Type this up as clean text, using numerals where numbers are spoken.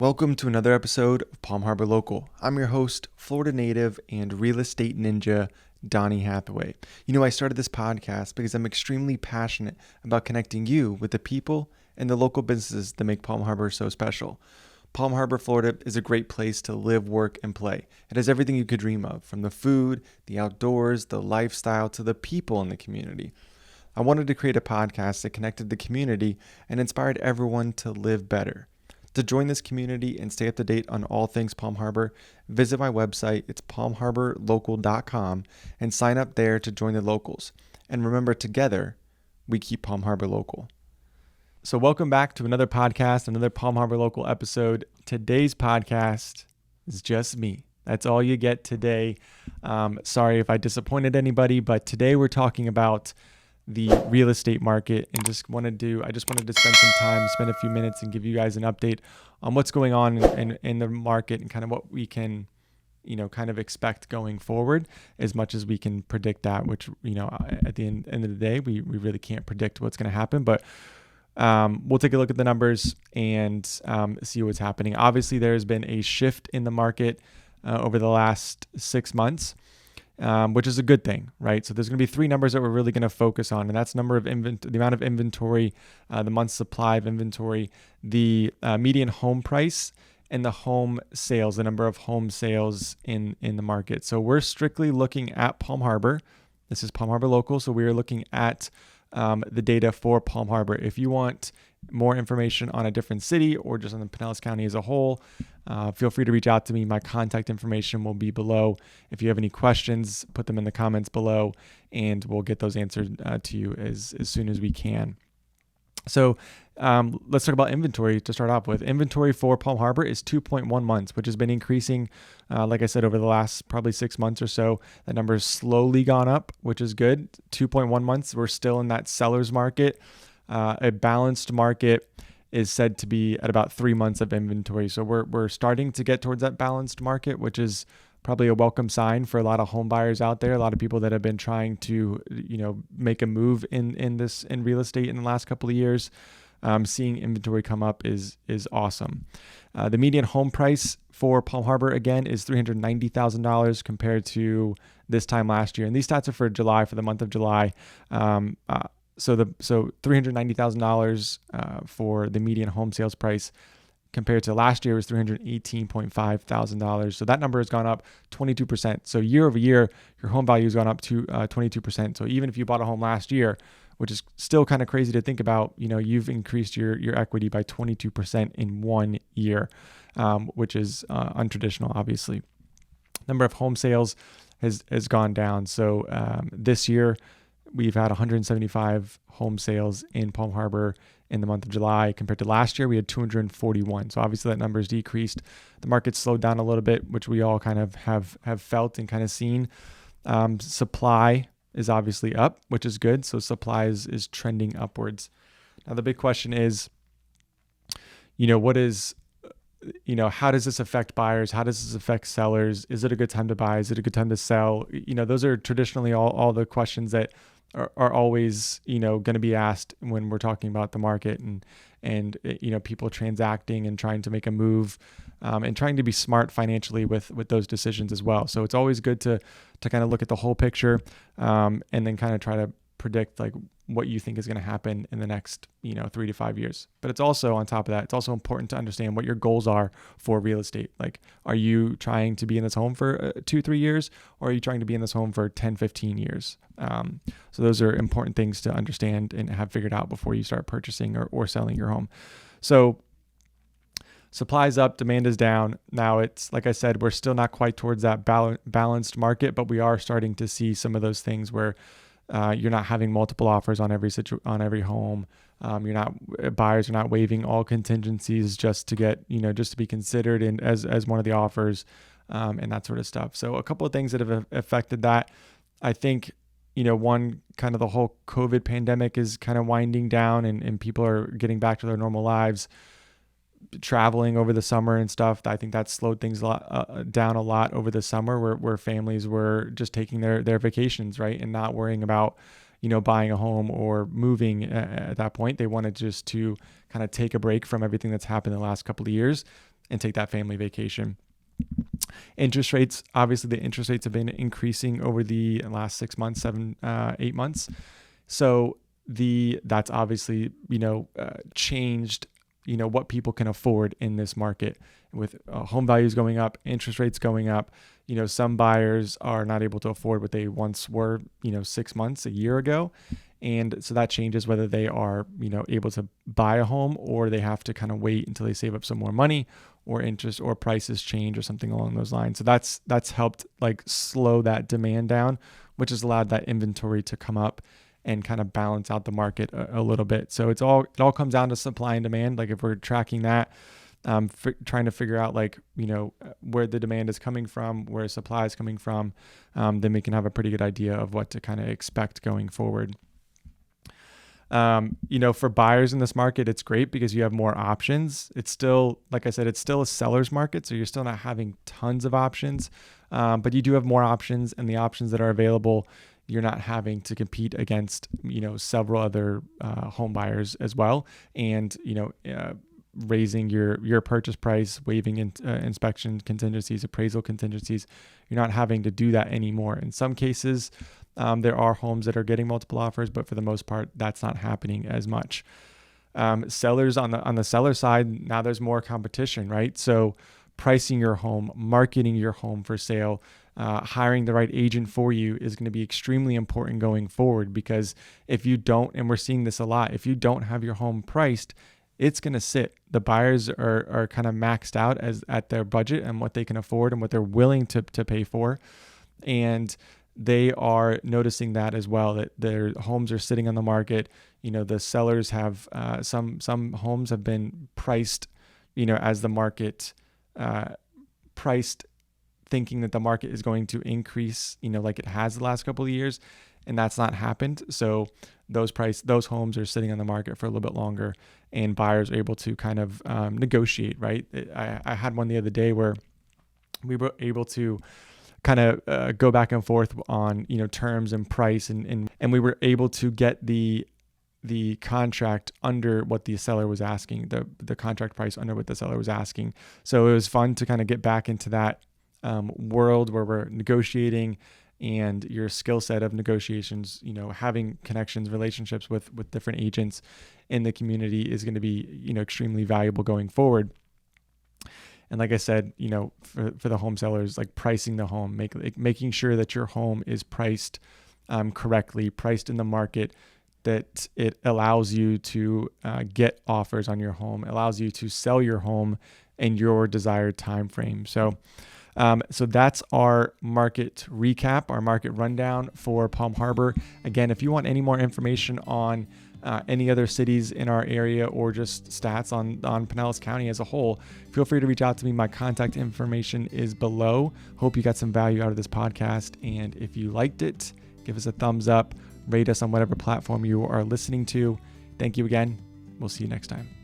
Welcome to another episode of Palm Harbor Local. I'm your host, Florida native and real estate ninja, Donnie Hathaway. I started this podcast because I'm extremely passionate about connecting you with the people and the local businesses that make Palm Harbor so special. Palm Harbor, Florida is a great place to live, work, and play. It has everything you could dream of, from the food, the outdoors, the lifestyle, to the people in the community. I wanted to create a podcast that connected the community and inspired everyone to live better. To join this community and stay up to date on all things Palm Harbor, visit my website. It's palmharborlocal.com and sign up there to join the locals. And remember, together, we keep Palm Harbor local. So welcome back to another podcast, another Palm Harbor Local episode. Today's podcast is just me. That's all you get today. Sorry if I disappointed anybody, but today we're talking about the real estate market and I just wanted to spend some time, spend a few minutes and give you guys an update on what's going on in the market and kind of what we can, kind of expect going forward, as much as we can predict that, which, at the end of the day, we really can't predict what's going to happen, but we'll take a look at the numbers and see what's happening. Obviously, there's been a shift in the market over the last 6 months. Which is a good thing, right? So there's going to be three numbers that we're really going to focus on, and that's the amount of inventory, the month's supply of inventory, the median home price, and the home sales, the number of home sales in the market. So we're strictly looking at Palm Harbor. This is Palm Harbor Local, so we are looking at the data for Palm Harbor. If you want more information on a different city or just on the Pinellas County as a whole, feel free to reach out to me. My contact information will be below. If you have any questions, put them in the comments below and we'll get those answered to you as soon as we can. So let's talk about inventory to start off with. Inventory for Palm Harbor is 2.1 months, which has been increasing, like I said, over the last probably 6 months or so. That number has slowly gone up, which is good. 2.1 months. We're still in that seller's market. A balanced market is said to be at about 3 months of inventory. So we're starting to get towards that balanced market, which is probably a welcome sign for a lot of home buyers out there. A lot of people that have been trying to, make a move in real estate in the last couple of years. Seeing inventory come up is awesome. The median home price for Palm Harbor, again, is $390,000 compared to this time last year. And these stats are for July, for the month of July. So $390,000 for the median home sales price compared to last year was $318,500. So that number has gone up 22%. So year over year, your home value has gone up to 22%. So even if you bought a home last year, which is still kind of crazy to think about, you've increased your equity by 22% in 1 year, which is untraditional, obviously. Number of home sales has gone down. So this year, we've had 175 home sales in Palm Harbor in the month of July. Compared to last year, we had 241. So obviously that number has decreased. The market slowed down a little bit, which we all kind of have felt and kind of seen. Supply is obviously up, which is good. So supply is trending upwards. Now the big question is, how does this affect buyers? How does this affect sellers? Is it a good time to buy? Is it a good time to sell? Those are traditionally all the questions that are always, going to be asked when we're talking about the market and people transacting and trying to make a move and trying to be smart financially with those decisions as well. So it's always good to kind of look at the whole picture and then kind of try to predict like what you think is going to happen in the next, 3 to 5 years. But it's also, on top of that, it's also important to understand what your goals are for real estate. Like, are you trying to be in this home for 2-3 years, or are you trying to be in this home for 10-15 years? So those are important things to understand and have figured out before you start purchasing or selling your home. So supply's up, demand is down. Now it's, like I said, we're still not quite towards that balanced market, but we are starting to see some of those things where you're not having multiple offers on every home. Buyers are not waiving all contingencies just to get, just to be considered in as one of the offers, and that sort of stuff. So a couple of things that have affected that. I think, one, kind of the whole COVID pandemic is kind of winding down and people are getting back to their normal lives. Traveling over the summer and stuff, I think that slowed things down a lot over the summer where families were just taking their vacations, right? And not worrying about, buying a home or moving at that point. They wanted just to kind of take a break from everything that's happened in the last couple of years and take that family vacation. Interest rates, obviously the interest rates have been increasing over the last 6 months, 8 months. So that's obviously, changed, what people can afford in this market with home values going up, interest rates going up. Some buyers are not able to afford what they once were, 6 months, a year ago. And so that changes whether they are, able to buy a home, or they have to kind of wait until they save up some more money, or interest or prices change or something along those lines. So that's helped like slow that demand down, which has allowed that inventory to come up and kind of balance out the market a little bit. So it all comes down to supply and demand. Like if we're tracking that, trying to figure out like, where the demand is coming from, where supply is coming from, then we can have a pretty good idea of what to kind of expect going forward. For buyers in this market, it's great because you have more options. It's still, like I said, it's still a seller's market. So you're still not having tons of options, but you do have more options, and the options that are available, you're not having to compete against, several other home buyers as well. And, raising your purchase price, waiving inspection contingencies, appraisal contingencies. You're not having to do that anymore. In some cases, there are homes that are getting multiple offers, but for the most part, that's not happening as much. Sellers on the seller side, now there's more competition, right? So pricing your home, marketing your home for sale, hiring the right agent for you is going to be extremely important going forward, because if you don't, and we're seeing this a lot, if you don't have your home priced, it's going to sit. The buyers are kind of maxed out at their budget and what they can afford and what they're willing to pay for. And they are noticing that as well, that their homes are sitting on the market. The sellers have some homes have been priced, as the market priced, thinking that the market is going to increase, like it has the last couple of years, and that's not happened. So those homes are sitting on the market for a little bit longer, and buyers are able to kind of negotiate, right? I had one the other day where we were able to kind of go back and forth on, terms and price, and we were able to get the contract under what the seller was asking, the contract price under what the seller was asking. So it was fun to kind of get back into that world where we're negotiating, and your skill set of negotiations, having connections, relationships with different agents in the community is going to be, extremely valuable going forward. And like I said, for the home sellers, like pricing the home, making sure that your home is priced correctly, priced in the market, that it allows you to get offers on your home, allows you to sell your home in your desired time frame. So that's our market recap, our market rundown for Palm Harbor. Again, if you want any more information on any other cities in our area, or just stats on Pinellas County as a whole, feel free to reach out to me. My contact information is below. Hope you got some value out of this podcast. And if you liked it, give us a thumbs up, rate us on whatever platform you are listening to. Thank you again. We'll see you next time.